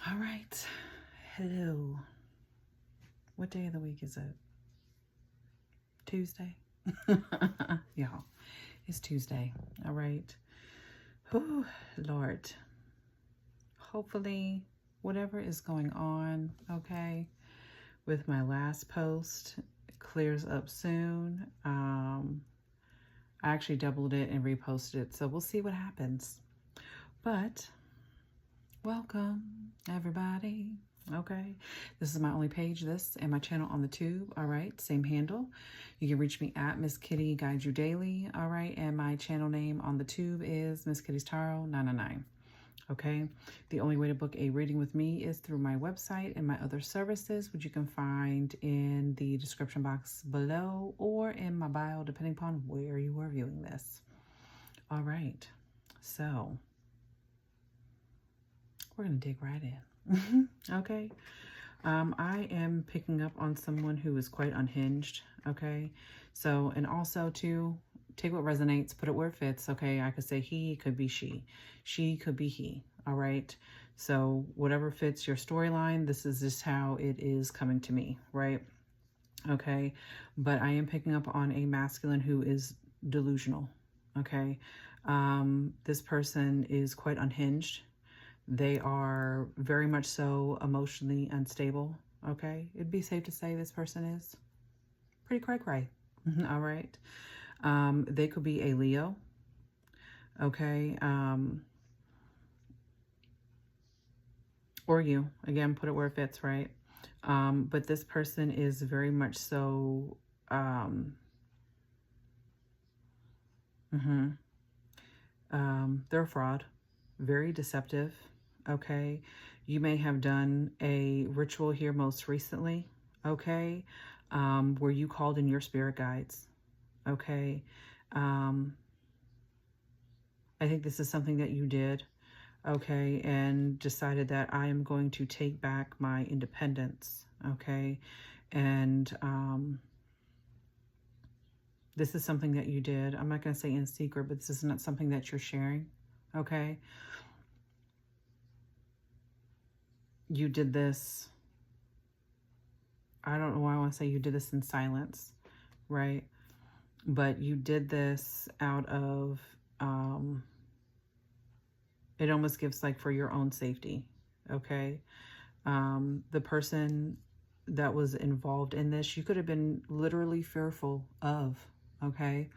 All right. Hello. What day of the week is it? Tuesday? Y'all, it's Tuesday. All right. Whew, Lord. Hopefully, whatever is going on, okay, with my last post clears up soon. I actually doubled it and reposted it, so we'll see what happens. But welcome, everybody. Okay, this is my only page, this, and my channel on the tube. All right, same handle. You can reach me at Miss Kitty Guide You Daily. All right, and my channel name on the tube is Miss Kitty's Tarot 999. Okay, the only way to book a reading with me is through my website and my other services, which you can find in the description box below or in my bio, depending upon where you are viewing this. All right, so we're gonna dig right in. Okay, I am picking up on someone who is quite unhinged. Okay, so, and also to take what resonates, put it where it fits. Okay, I could say he, could be she could be he. All right, so whatever fits your storyline, this is just how it is coming to me, right? Okay, but I am picking up on a masculine who is delusional. Okay, this person is quite unhinged. They are very much so emotionally unstable. Okay, it'd be safe to say this person is pretty cray-cray. All right. They could be a Leo. Okay. Or you. Again, put it where it fits, right? But this person is very much so they're a fraud, very deceptive. Okay, you may have done a ritual here most recently, okay, where you called in your spirit guides. Okay, I think this is something that you did, okay, and decided that I am going to take back my independence. Okay, and this is something that you did. I'm not going to say in secret, but this is not something that you're sharing. Okay, you did this. I don't know why I want to say you did this in silence, right? But you did this out of, it almost gives like for your own safety, okay? The person that was involved in this, you could have been literally fearful of, okay?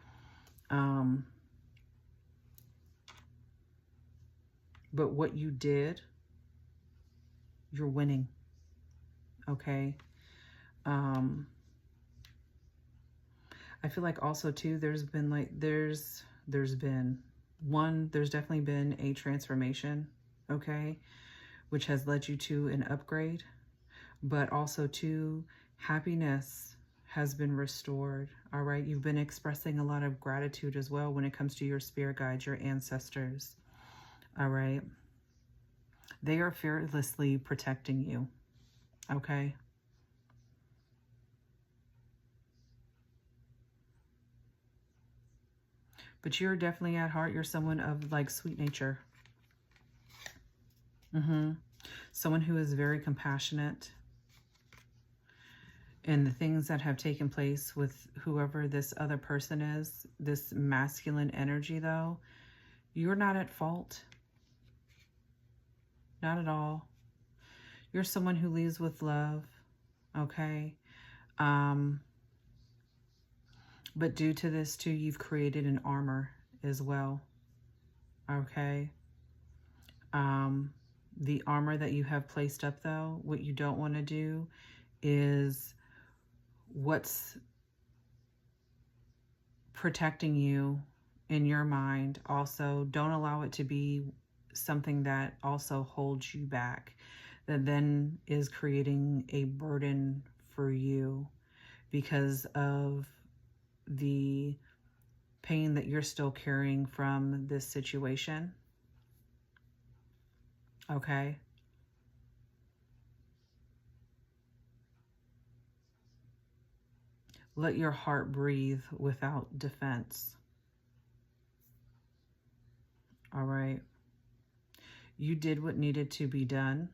But what you did, you're winning, okay? I feel like also too, there's definitely been a transformation, okay, which has led you to an upgrade, but also too, happiness has been restored. All right, you've been expressing a lot of gratitude as well when it comes to your spirit guides, your ancestors. All right, they are fearlessly protecting you, okay? But you're definitely at heart, you're someone of like sweet nature. Someone who is very compassionate. And the things that have taken place with whoever this other person is, this masculine energy though, you're not at fault. Not at all. You're someone who leads with love, okay? But due to this too, you've created an armor as well, okay? The armor that you have placed up though, what you don't want to do is what's protecting you in your mind. Also, don't allow it to be something that also holds you back, that then is creating a burden for you because of the pain that you're still carrying from this situation. Okay. Let your heart breathe without defense. All right. You did what needed to be done.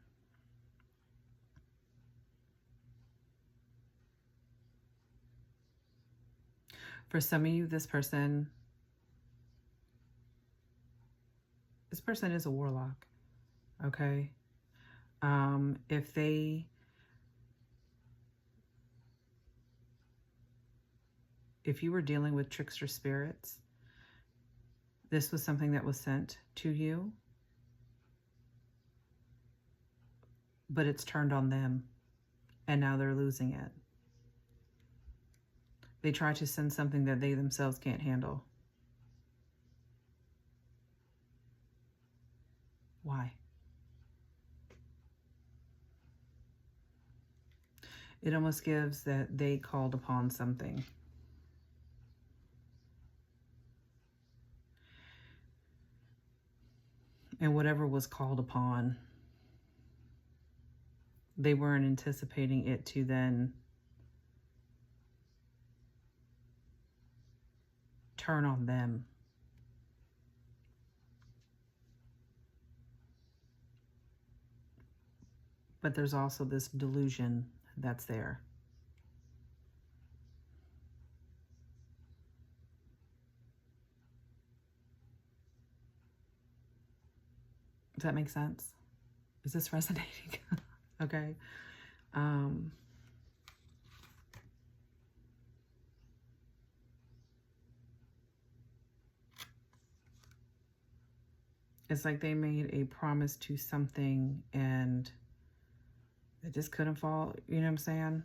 For some of you, this person is a warlock, okay? If you were dealing with trickster spirits, this was something that was sent to you, but it's turned on them, and now they're losing it. They try to send something that they themselves can't handle. Why? It almost gives that they called upon something. And whatever was called upon, they weren't anticipating it to then turn on them. But there's also this delusion that's there. Does that make sense? Is this resonating? Okay. It's like they made a promise to something and it just couldn't follow, you know what I'm saying?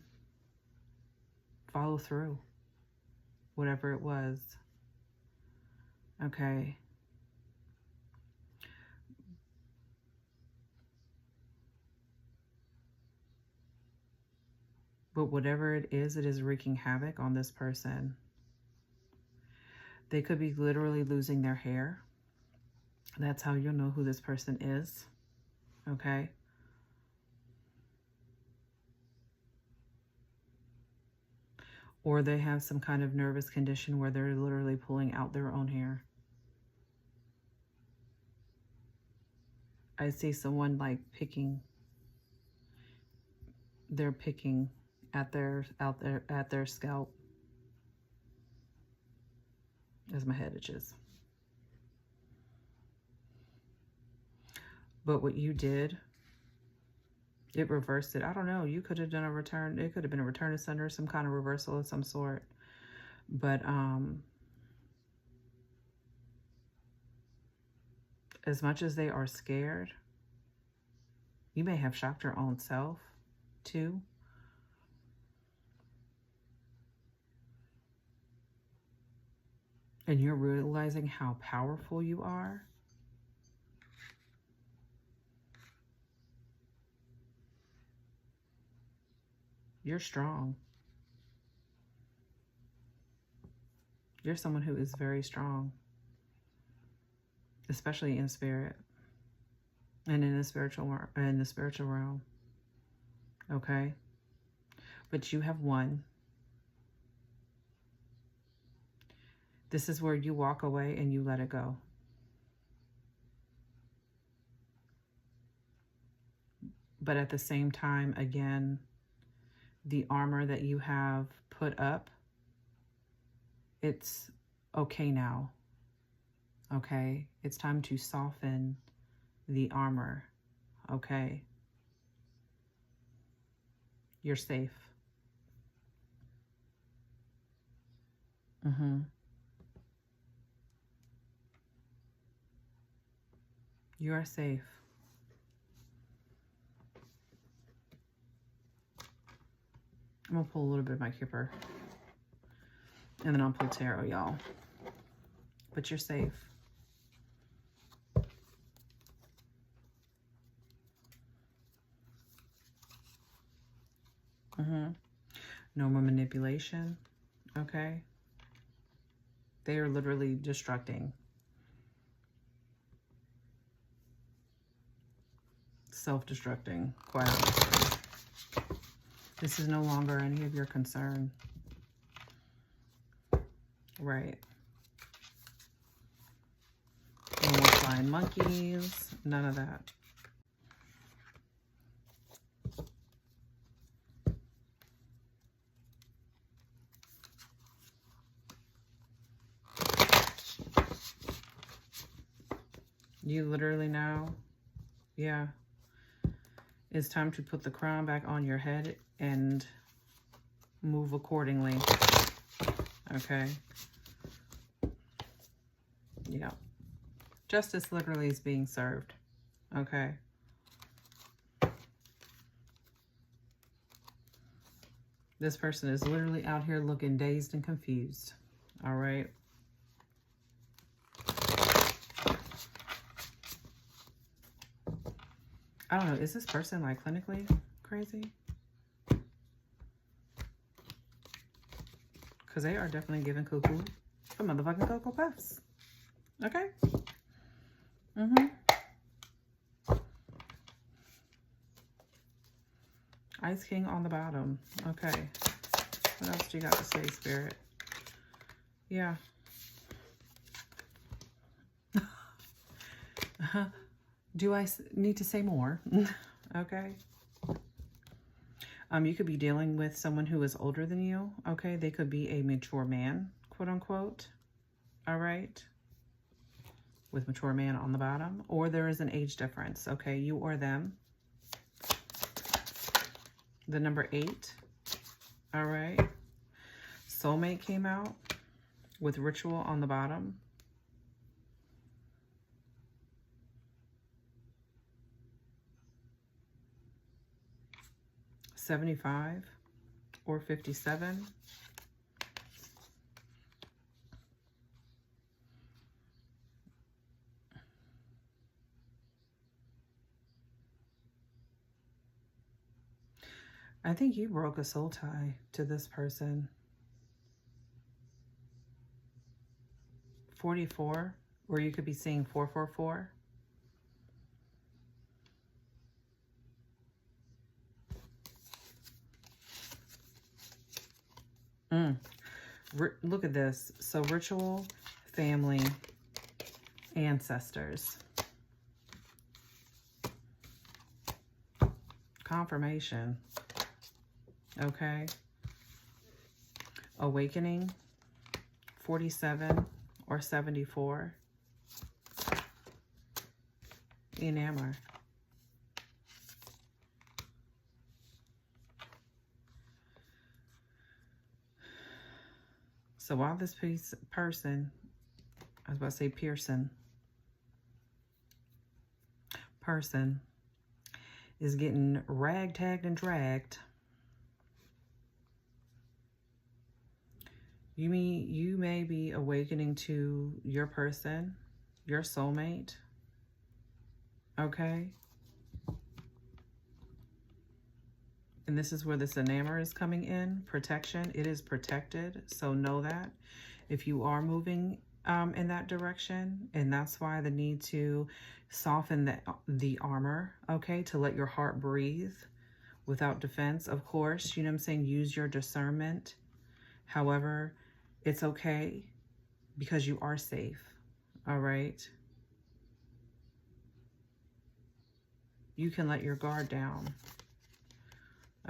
Follow through. Whatever it was. Okay. But whatever it is wreaking havoc on this person. They could be literally losing their hair. That's how you'll know who this person is. Okay. Or they have some kind of nervous condition where they're literally pulling out their own hair. I see someone like picking. They're picking at their scalp as my head itches. But what you did, it reversed it. I don't know. You could have done a return. It could have been a return to sender, some kind of reversal of some sort. But as much as they are scared, you may have shocked your own self too. And you're realizing how powerful you are. You're strong. You're someone who is very strong, especially in spirit and in the spiritual realm. Okay? But you have won. This is where you walk away and you let it go. But at the same time, again, the armor that you have put up, it's okay now. Okay? It's time to soften the armor. Okay? You're safe. You are safe. I'm going to pull a little bit of my Kipper. And then I'll pull tarot, y'all. But you're safe. No more manipulation. Okay? They are literally destructing. Self-destructing, quite honestly. This is no longer any of your concern. Right. No more flying monkeys. None of that. You literally know. Yeah. It's time to put the crown back on your head and move accordingly. Okay. Yeah. Justice literally is being served. Okay. This person is literally out here looking dazed and confused. All right. I don't know. Is this person like clinically crazy? Because they are definitely giving cuckoo for motherfucking Cocoa Puffs. Okay. Ice King on the bottom. Okay. What else do you got to say, Spirit? Yeah. Do I need to say more? Okay. You could be dealing with someone who is older than you. Okay. They could be a mature man, quote unquote. All right. With mature man on the bottom. Or there is an age difference. Okay. You or them. The number 8. All right. Soulmate came out with ritual on the bottom. $75 or $57. I think you broke a soul tie to this person. 44, or you could be seeing 444. Look at this. So ritual, family, ancestors. Confirmation. Okay. Awakening, 47 or 74. Enamor. So while this person, I was about to say person is getting ragtagged and dragged, you may be awakening to your person, your soulmate, okay? And this is where this enamor is coming in, protection. It is protected, so know that if you are moving in that direction, and that's why the need to soften the armor, okay, to let your heart breathe without defense, of course, you know what I'm saying, use your discernment. However, it's okay because you are safe, all right? You can let your guard down,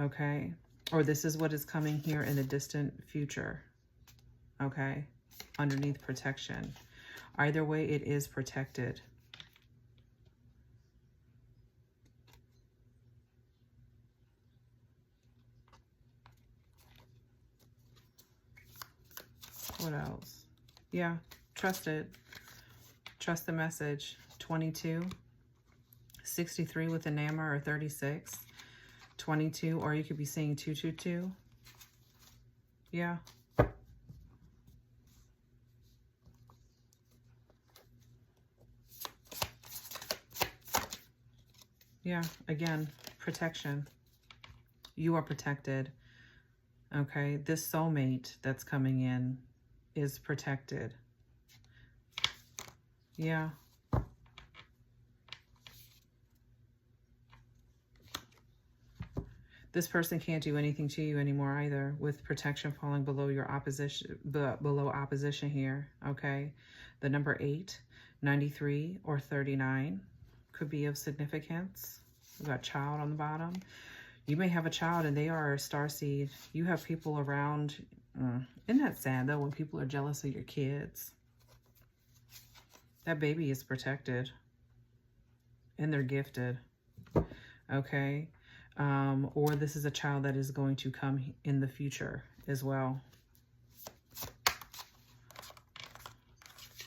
okay? Or this is what is coming here in the distant future, okay? Underneath protection. Either way, it is protected. What else? Yeah, trust it. Trust the message. 22, 63 with enamor, or 36, 22, or you could be seeing 222. Yeah. Yeah, again, protection. You are protected. Okay, this soulmate that's coming in is protected. Yeah. This person can't do anything to you anymore either, with protection falling below your opposition, below opposition here, okay? The number 8, 93, or 39 could be of significance. We've got child on the bottom. You may have a child and they are a starseed. You have people around. Isn't that sad, though, when people are jealous of your kids? That baby is protected. and they're gifted. Okay. Or this is a child that is going to come in the future as well.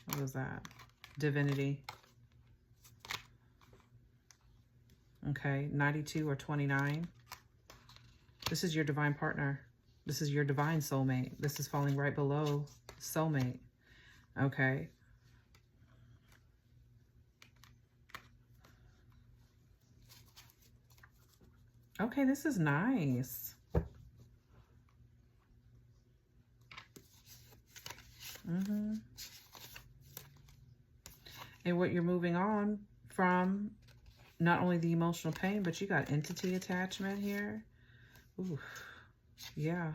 What was that? Divinity. Okay, 92 or 29. This is your divine partner. This is your divine soulmate. This is falling right below soulmate. Okay. Okay, this is nice. And what you're moving on from, not only the emotional pain, but you got entity attachment here. Ooh, yeah.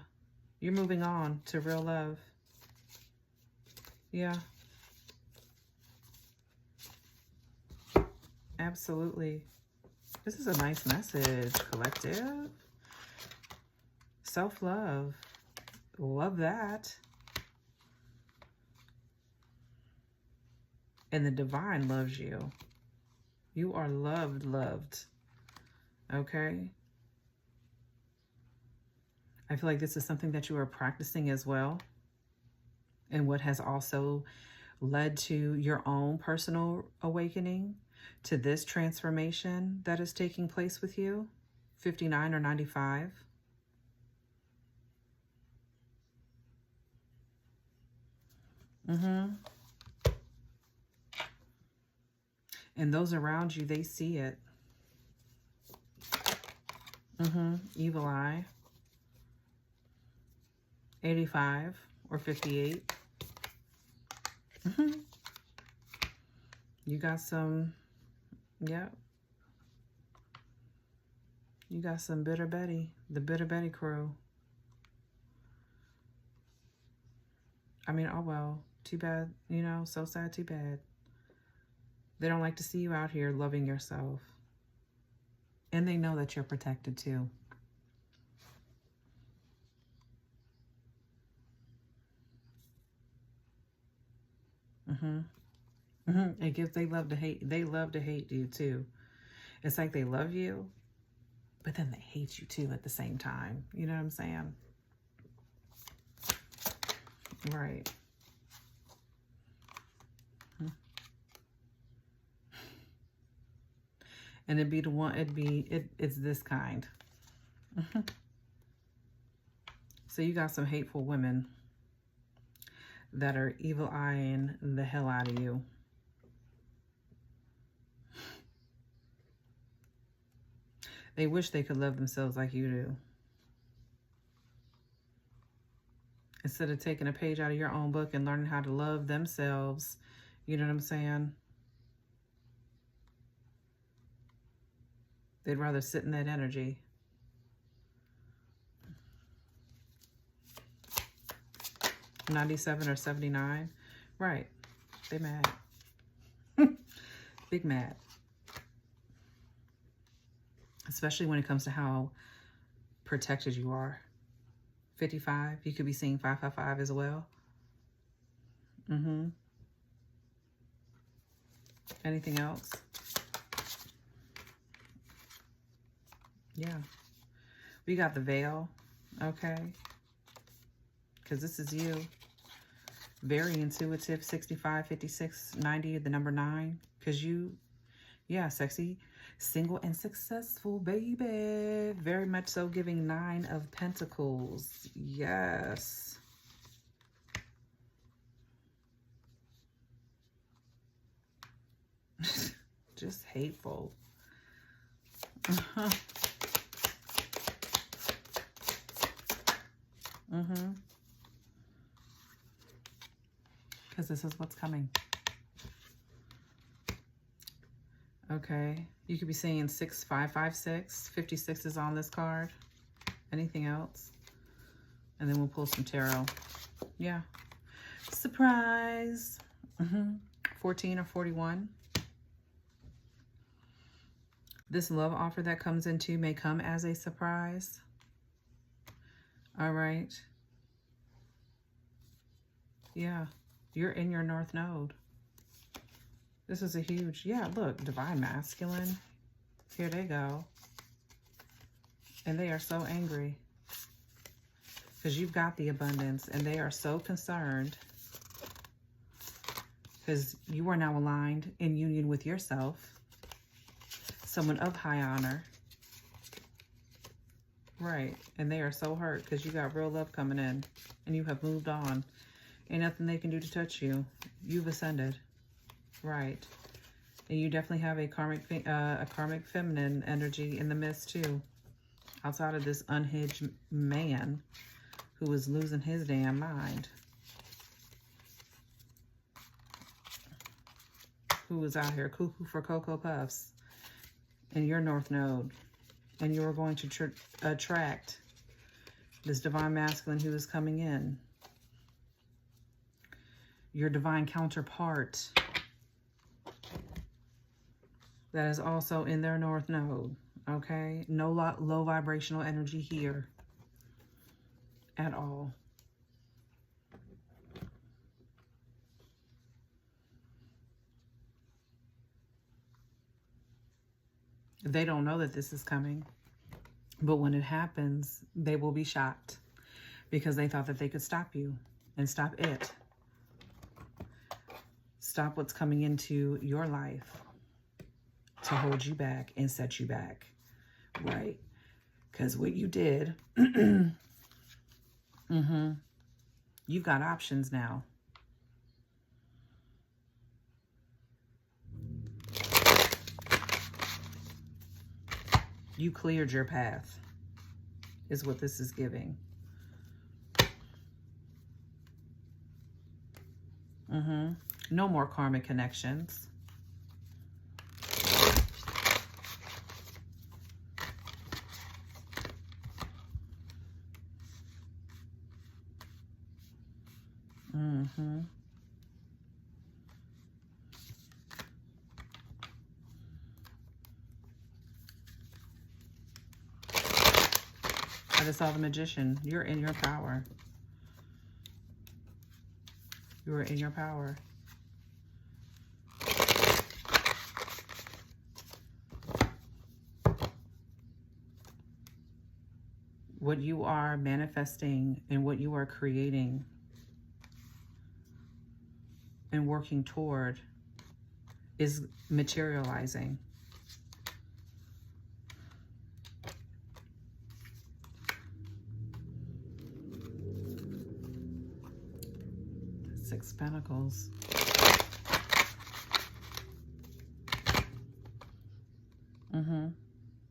You're moving on to real love. Yeah. Absolutely. This is a nice message, collective. Self-love. Love that. And the divine loves you. You are loved. Okay? I feel like this is something that you are practicing as well. And what has also led to your own personal awakening, to this transformation that is taking place with you. 59 or 95. And those around you, they see it. Evil eye. 85 or 58. You got some, yep. You got some Bitter Betty, the Bitter Betty crew. I mean, oh well, too bad, you know, so sad, too bad. They don't like to see you out here loving yourself. And they know that you're protected too. It gives, they love to hate you too. It's like they love you, but then they hate you too at the same time. You know what I'm saying? Right. And it'd be the one, it's this kind. So you got some hateful women that are evil eyeing the hell out of you. They wish they could love themselves like you do. Instead of taking a page out of your own book and learning how to love themselves, you know what I'm saying? They'd rather sit in that energy. $97 or $79. Right. They mad. Big mad. Especially when it comes to how protected you are. 55. You could be seeing 555 as well. Anything else? Yeah. We got the veil. Okay. Because this is you. Very intuitive. 65, 56, 90, the number 9. Because you, yeah, sexy, single and successful, baby. Very much so, giving 9 of Pentacles. Yes. Just hateful. Because this is what's coming. Okay. You could be seeing 6556. 56 is on this card. Anything else? And then we'll pull some tarot. Yeah. Surprise. 14 or 41. This love offer that comes into may come as a surprise. All right. Yeah. You're in your North Node. This is a huge, yeah, look, divine masculine. Here they go. And they are so angry because you've got the abundance, and they are so concerned because you are now aligned in union with yourself, someone of high honor. Right. And they are so hurt because you got real love coming in and you have moved on. Ain't nothing they can do to touch you. You've ascended. Right. And you definitely have a karmic feminine energy in the midst too. Outside of this unhinged man who is losing his damn mind. Who is out here cuckoo for Cocoa Puffs in your North Node. And you're going to attract this divine masculine who is coming in. Your divine counterpart that is also in their North Node. Okay? No low vibrational energy here at all. They don't know that this is coming. But when it happens, they will be shocked because they thought that they could stop you and stop it. Stop what's coming into your life to hold you back and set you back. Right? Because what you did, you've got options now. You cleared your path, is what this is giving. No more karmic connections. I just saw the Magician. You're in your power. You are in your power. What you are manifesting and what you are creating and working toward is materializing. Six Pentacles.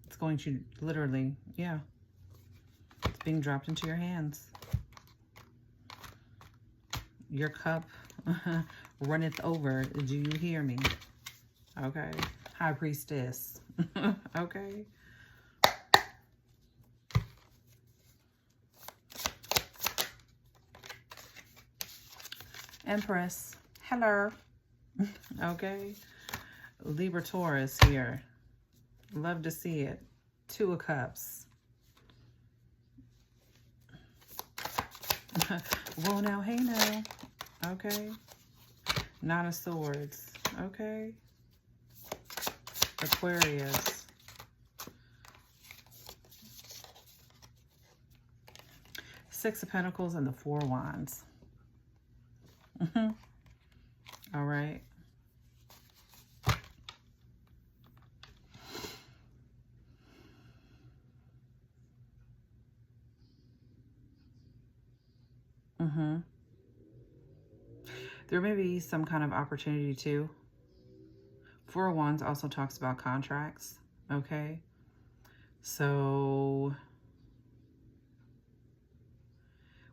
It's going to literally, yeah. It's being dropped into your hands. Your cup runneth over. Do you hear me? Okay. High Priestess. Okay. Empress. Hello. Okay. Libra Taurus here. Love to see it. Two of Cups. Well, now, hey now. Okay. Nine of Swords. Okay. Aquarius. Six of Pentacles and the Four of Wands. All right. There may be some kind of opportunity too. Four of Wands also talks about contracts. Okay. So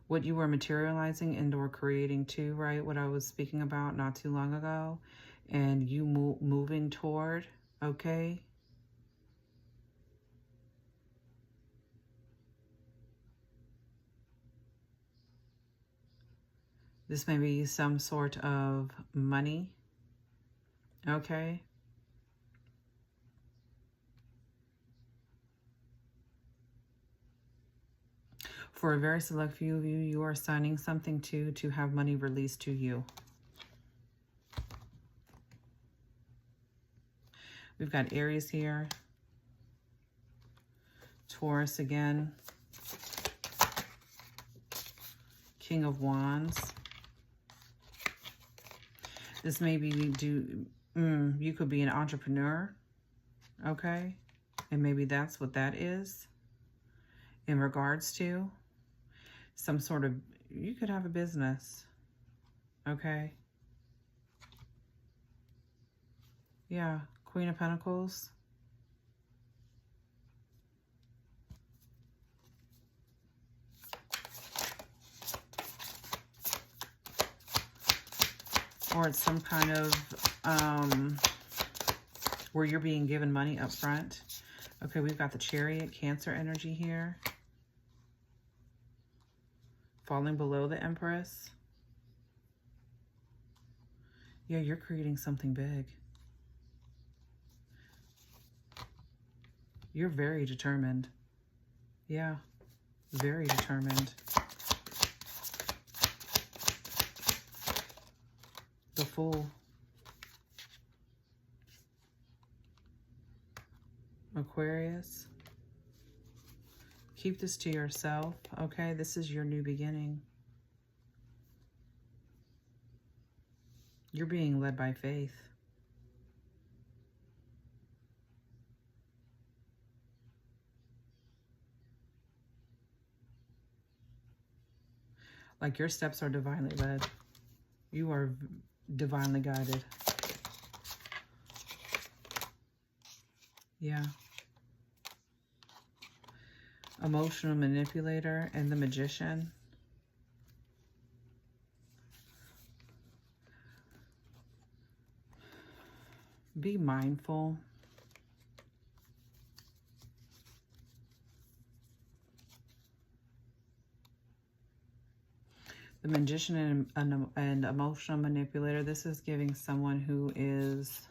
what you were materializing and or creating too, right? What I was speaking about not too long ago, and you moving toward, okay? This may be some sort of money, okay? For a very select few of you, you are signing something to have money released to you. We've got Aries here. Taurus again. King of Wands. This may be you could be an entrepreneur, okay? And maybe that's what that is in regards to some sort of, you could have a business, okay? Yeah, Queen of Pentacles. Or it's some kind of, where you're being given money up front. Okay, we've got the Chariot, Cancer energy here. Falling below the Empress. Yeah, you're creating something big. You're very determined. Yeah, very determined. The Fool. Aquarius. Keep this to yourself, okay? This is your new beginning. You're being led by faith. Like your steps are divinely led. You are divinely guided. Yeah. Emotional manipulator and the Magician. Be mindful. The Magician and emotional manipulator. This is giving someone who is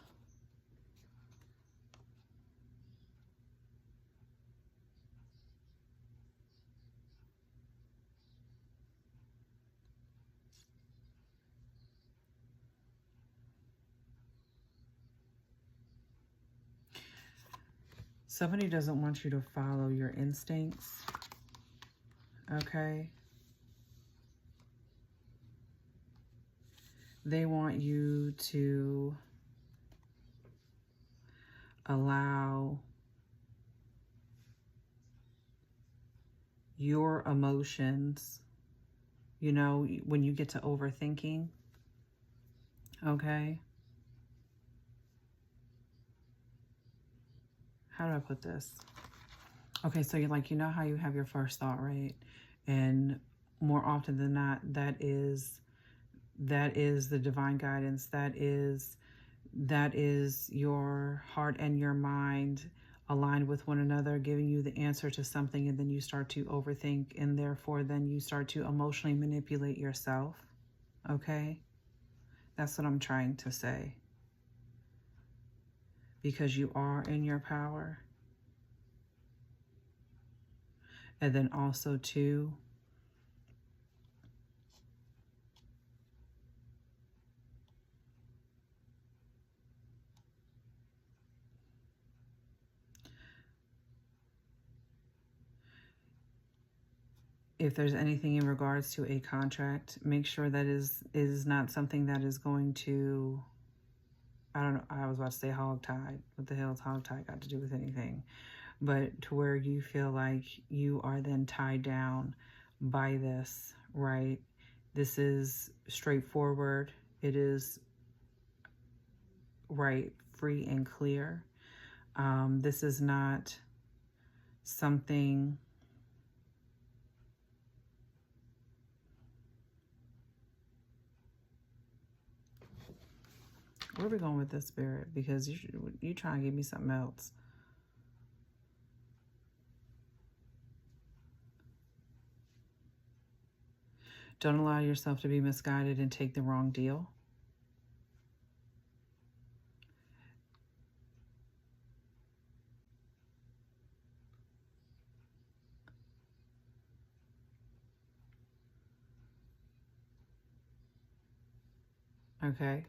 somebody doesn't want you to follow your instincts, okay? They want you to allow your emotions, you know, when you get to overthinking, okay? How do I put this? Okay, so you're like, you know how you have your first thought, right? And more often than not, that is the divine guidance. That is your heart and your mind aligned with one another, giving you the answer to something, and then you start to overthink, and therefore then you start to emotionally manipulate yourself, okay? That's what I'm trying to say. Because you are in your power. And then also too, if there's anything in regards to a contract, make sure that is not something that is going to, I don't know, I was about to say hogtied. What the hell is hogtied got to do with anything? But to where you feel like you are then tied down by this, right? This is straightforward. It is right, free and clear. This is not something. Where are we going with this, Spirit? Because you trying to give me something else. Don't allow yourself to be misguided and take the wrong deal. Okay.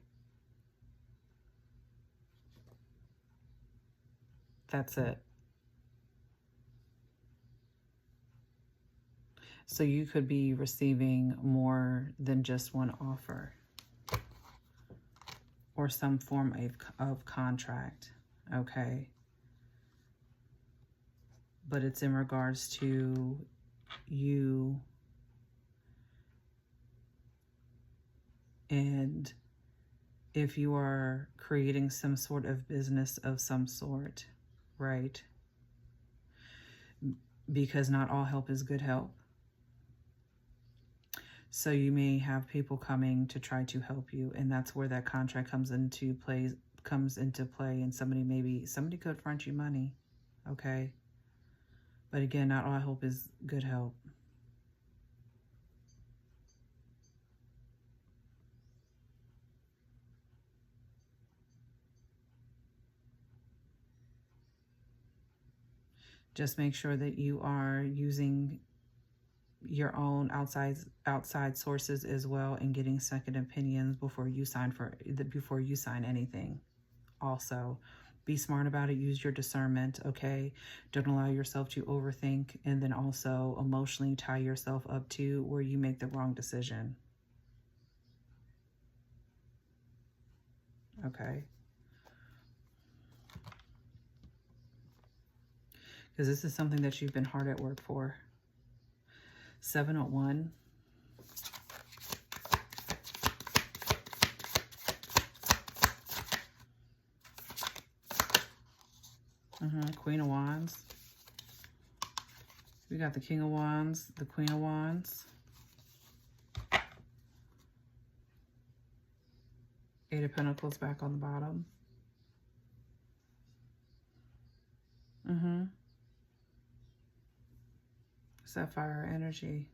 That's it. So you could be receiving more than just one offer or some form of contract, okay? But it's in regards to you and if you are creating some sort of business of some sort, right? Because not all help is good help. So you may have people coming to try to help you, and that's where that contract comes into play, and somebody could front you money, okay? But again, not all help is good help. Just make sure that you are using your own outside sources as well, and getting second opinions before you sign anything. Also, be smart about it. Use your discernment, okay? Don't allow yourself to overthink and then also emotionally tie yourself up to where you make the wrong decision. Okay? Because this is something that you've been hard at work for. 701. Queen of Wands. We got the King of Wands, the Queen of Wands. Eight of Pentacles back on the bottom. Sapphire energy.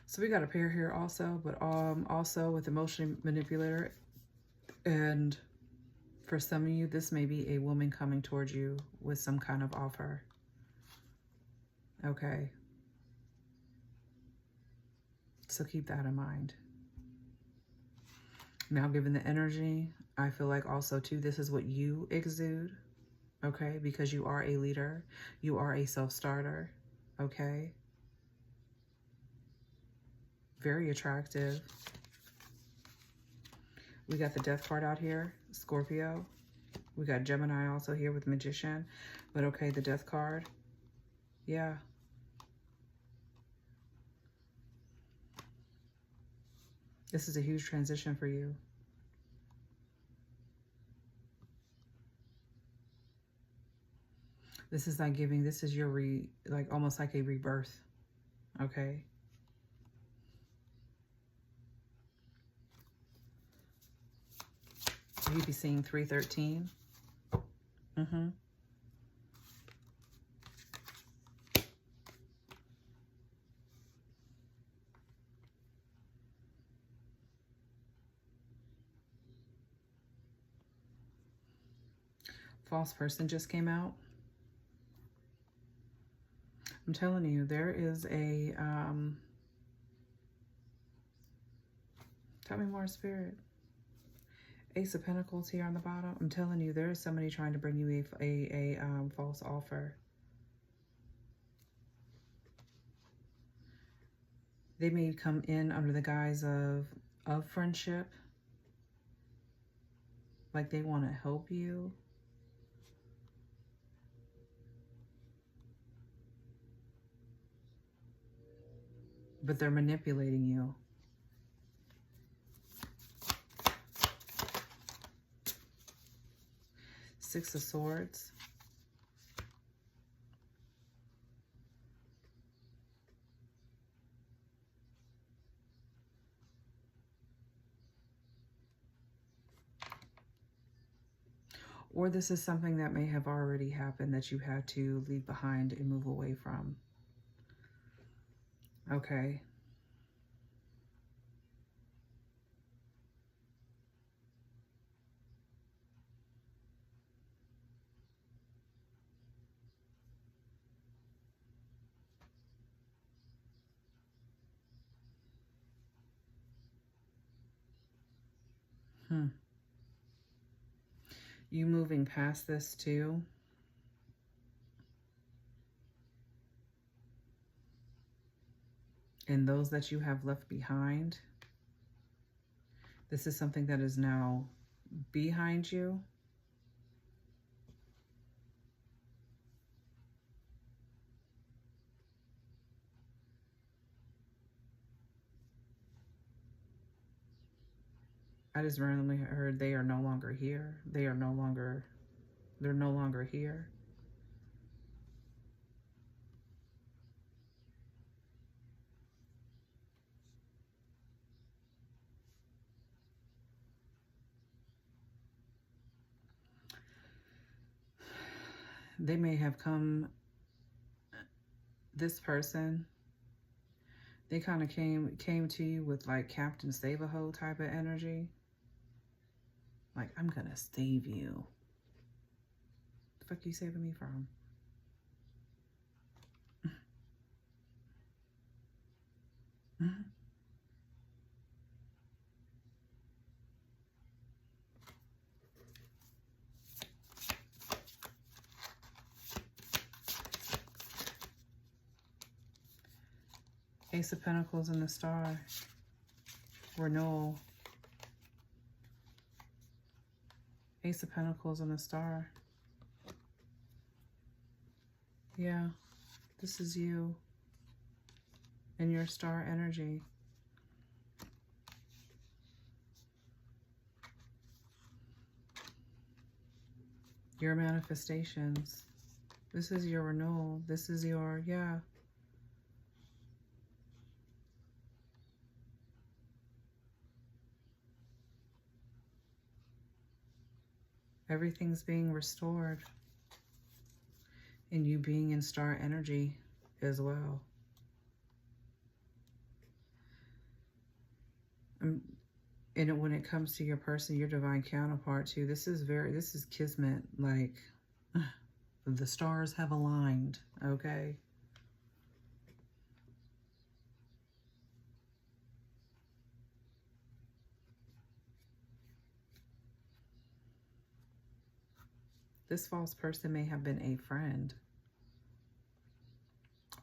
So we got a pair here also, but also with emotional manipulator. And for some of you, this may be a woman coming towards you with some kind of offer. Okay. So keep that in mind. Now, given the energy, I feel like also too, this is what you exude. Okay. Because you are a leader. You are a self-starter. Okay. Very attractive. We got the Death card out here, Scorpio. We got Gemini also here with Magician. But okay, the Death card. Yeah. This is a huge transition for you. This is like this is your almost like a rebirth. Okay. You'd be seeing 313. False person just came out. I'm telling you, there is a, tell me more, Spirit. Ace of Pentacles here on the bottom. I'm telling you, there is somebody trying to bring you a false offer. They may come in under the guise of friendship. Like they want to help you. But they're manipulating you. Six of Swords. Or this is something that may have already happened that you had to leave behind and move away from. Okay. You moving past this too. And those that you have left behind. This is something that is now behind you. I just randomly heard they are no longer here. They're no longer here. They may have come, this person, they kind of came to you with like Captain Save-A-Ho type of energy. Like, I'm gonna save you. The fuck you saving me from? Ace of Pentacles and the Star. Renewal. Ace of Pentacles and the Star. Yeah, this is you and your star energy. Your manifestations. This is your renewal. This is your, yeah. Everything's being restored. And you being in star energy as well. And when it comes to your person, your divine counterpart too, this is kismet. Like, the stars have aligned, okay? This false person may have been a friend.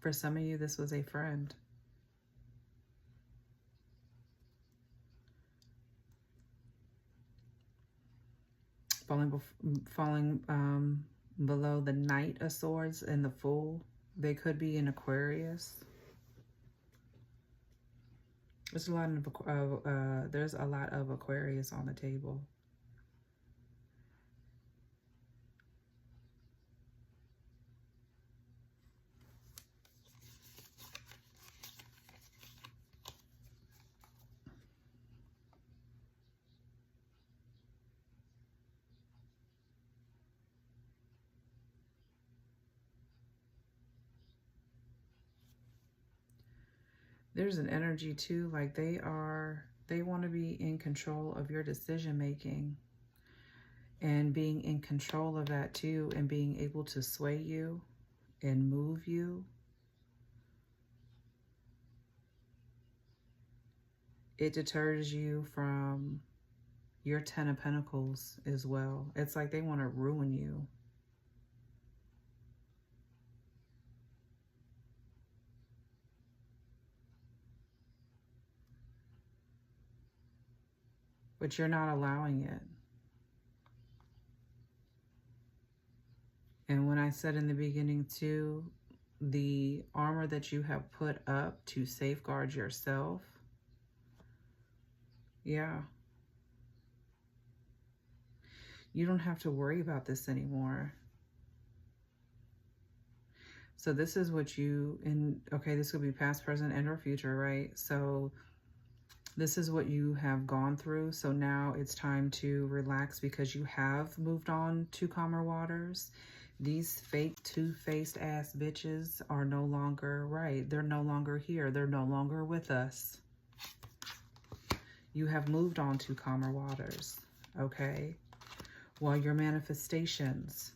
For some of you, this was a friend. Falling below the Knight of Swords and the Fool. They could be in Aquarius. There's a lot of Aquarius on the table. There's an energy too, like they want to be in control of your decision making and being in control of that too, and being able to sway you and move you. It deters you from your 10 of Pentacles as well. It's like they want to ruin you. But you're not allowing it. And when I said in the beginning too, the armor that you have put up to safeguard yourself, yeah. You don't have to worry about this anymore. So this is what okay, this could be past, present, and or future, right? So this is what you have gone through. So now it's time to relax because you have moved on to calmer waters. These fake two-faced ass bitches are no longer right. They're no longer here. They're no longer with us. You have moved on to calmer waters, okay? Well, your manifestations,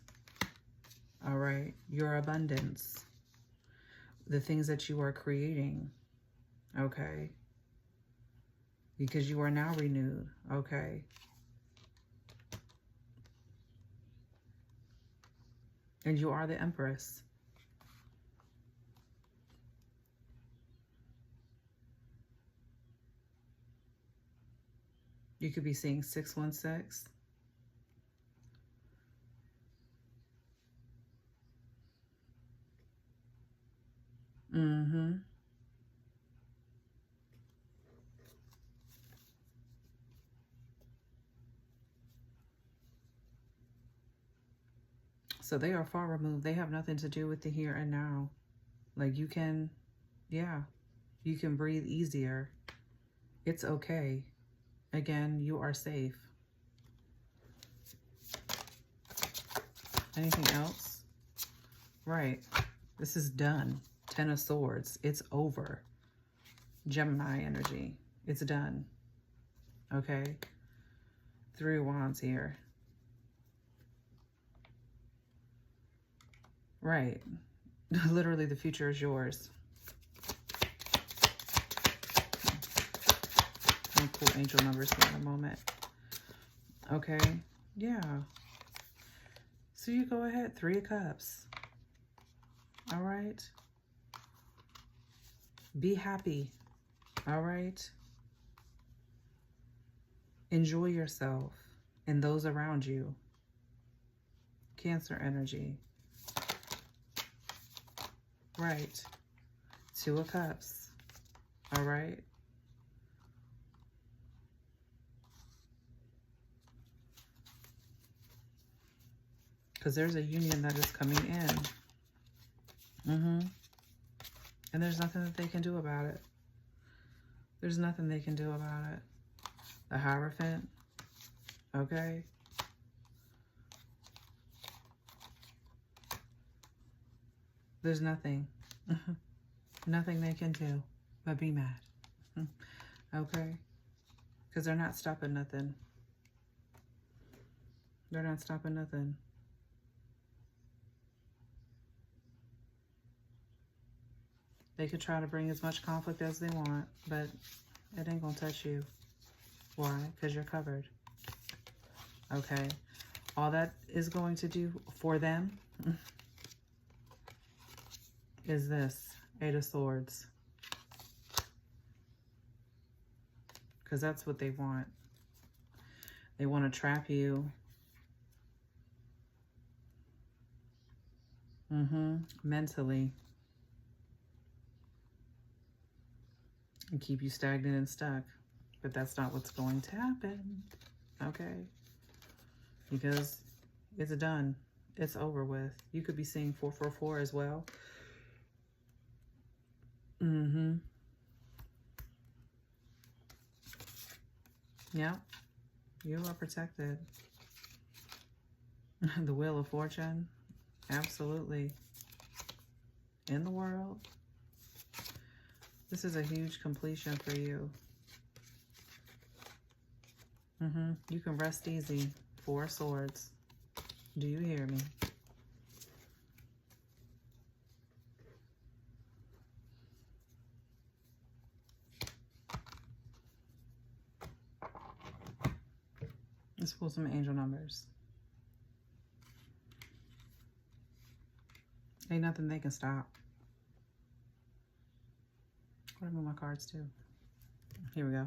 all right? Your abundance, the things that you are creating, okay? Because you are now renewed, okay? And you are the Empress. You could be seeing 616. Mm-hmm. So they are far removed. They have nothing to do with the here and now. Like you can, yeah, you can breathe easier. It's okay. Again, you are safe. Anything else? Right. This is done. 10 of Swords. It's over. Gemini energy. It's done. Okay. 3 of Wands here. Right. Literally, the future is yours. I'll pull angel numbers here in a moment. Okay. Yeah. So you go ahead. 3 of Cups. All right. Be happy. All right. Enjoy yourself and those around you. Cancer energy. Right. 2 of Cups. All right. Because there's a union that is coming in. And there's nothing that they can do about it. There's nothing they can do about it. The Hierophant. Okay. There's nothing. Nothing they can do but be mad. Okay? Because they're not stopping nothing. They're not stopping nothing. They could try to bring as much conflict as they want, but it ain't gonna touch you. Why? Because you're covered. Okay? All that is going to do for them is this. 8 of Swords. Because that's what they want. They want to trap you. Mentally. And keep you stagnant and stuck. But that's not what's going to happen. Okay? Because it's done. It's over with. You could be seeing 444 as well. Yeah. You are protected. The Wheel of Fortune. Absolutely. In the world. This is a huge completion for you. You can rest easy. 4 Swords. Do you hear me? Let's pull some angel numbers. Ain't nothing they can stop. Where do I move my cards to? Here we go.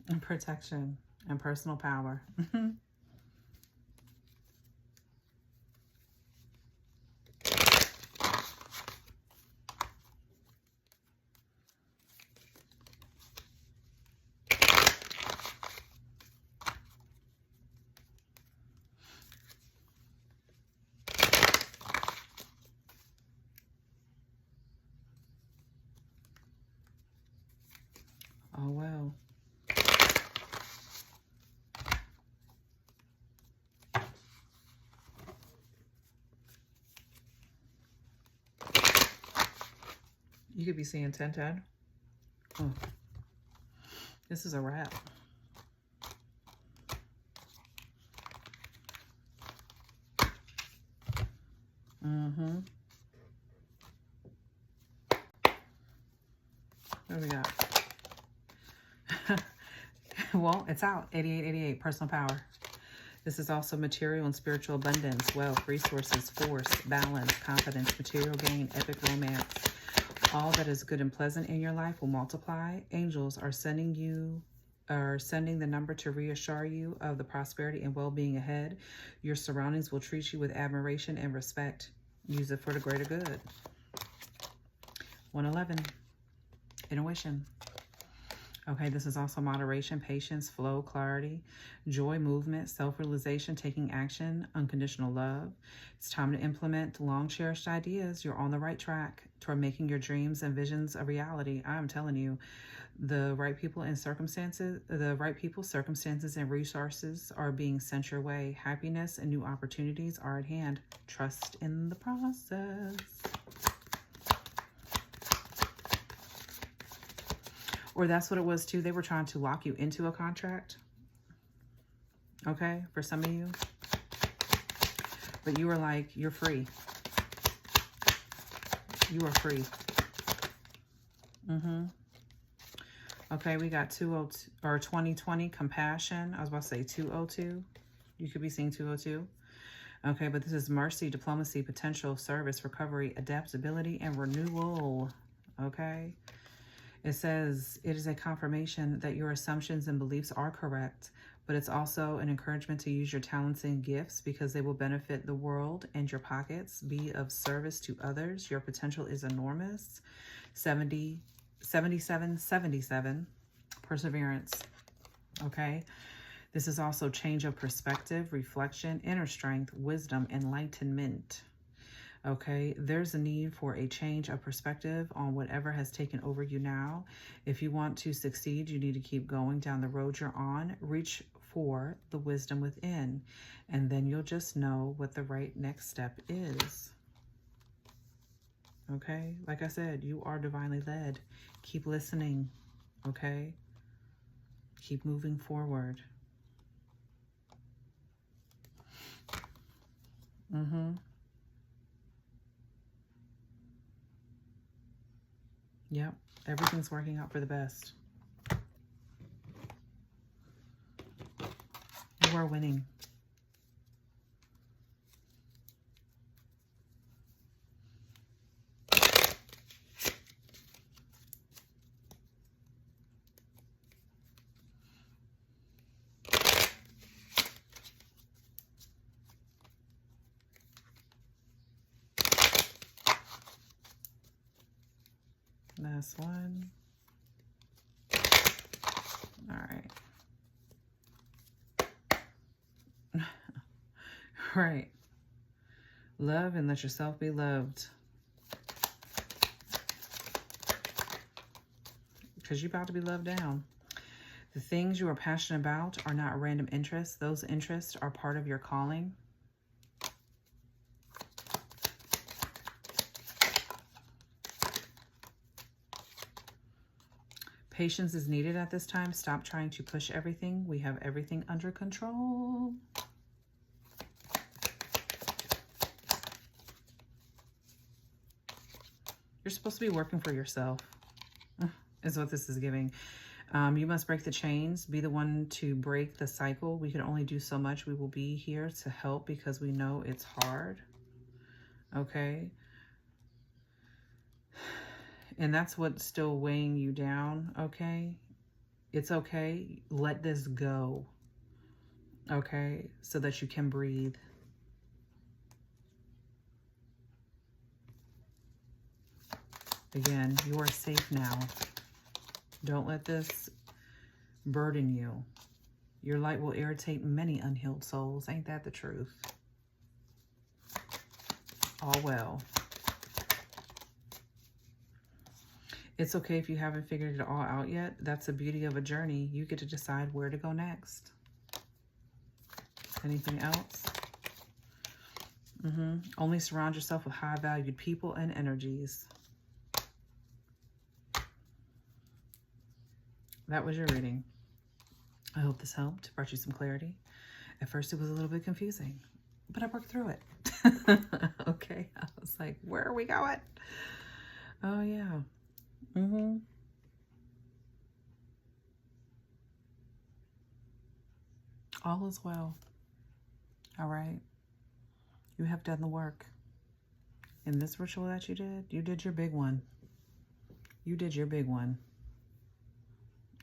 And protection and personal power. Oh, well. You could be seeing 10-10. Oh. This is a wrap. What do we got? Well, it's out. 8888, personal power. This is also material and spiritual abundance, wealth, resources, force, balance, confidence, material gain, epic romance. All that is good and pleasant in your life will multiply. Angels are sending the number to reassure you of the prosperity and well-being ahead. Your surroundings will treat you with admiration and respect. Use it for the greater good. 111, intuition. Okay, this is also moderation, patience, flow, clarity, joy, movement, self-realization, taking action, unconditional love. It's time to implement long-cherished ideas. You're on the right track toward making your dreams and visions a reality. I'm telling you, the right people, circumstances, and resources are being sent your way. Happiness and new opportunities are at hand. Trust in the process. Or that's what it was too. They were trying to lock you into a contract. Okay, for some of you. But you were like, you're free. You are free. Okay, we got 202 or 2020 compassion. I was about to say 202. You could be seeing 202. Okay, but this is mercy, diplomacy, potential, service, recovery, adaptability, and renewal. Okay. It says it is a confirmation that your assumptions and beliefs are correct, but it's also an encouragement to use your talents and gifts because they will benefit the world and your pockets. Be of service to others. Your potential is enormous. 77, perseverance. Okay. This is also change of perspective, reflection, inner strength, wisdom, enlightenment. Okay, there's a need for a change of perspective on whatever has taken over you now. If you want to succeed, you need to keep going down the road you're on. Reach for the wisdom within, and then you'll just know what the right next step is. Okay, like I said, you are divinely led. Keep listening, okay? Keep moving forward. Yep, everything's working out for the best. You are winning. Last one. All right. Right. Love and let yourself be loved. Because you're about to be loved down. The things you are passionate about are not random interests. Those interests are part of your calling. Patience is needed at this time. Stop trying to push everything. We have everything under control. You're supposed to be working for yourself, is what this is giving. You must break the chains. Be the one to break the cycle. We can only do so much. We will be here to help because we know it's hard. Okay. And that's what's still weighing you down, okay? It's okay. Let this go, okay? So that you can breathe. Again, you are safe now. Don't let this burden you. Your light will irritate many unhealed souls. Ain't that the truth? All well. It's okay if you haven't figured it all out yet. That's the beauty of a journey. You get to decide where to go next. Anything else? Only surround yourself with high-valued people and energies. That was your reading. I hope this helped, brought you some clarity. At first, it was a little bit confusing, but I worked through it. Okay, I was like, where are we going? Oh, yeah. All is well. All right. You have done the work. In this ritual that you did your big one. You did your big one.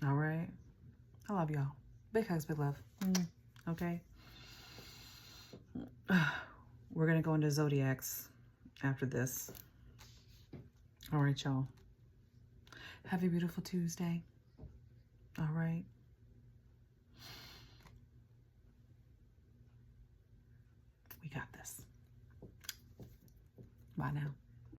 All right. I love y'all. Big hugs, big love. Okay. We're going to go into Zodiacs after this. All right, y'all. Have a beautiful Tuesday. All right. We got this. Bye now.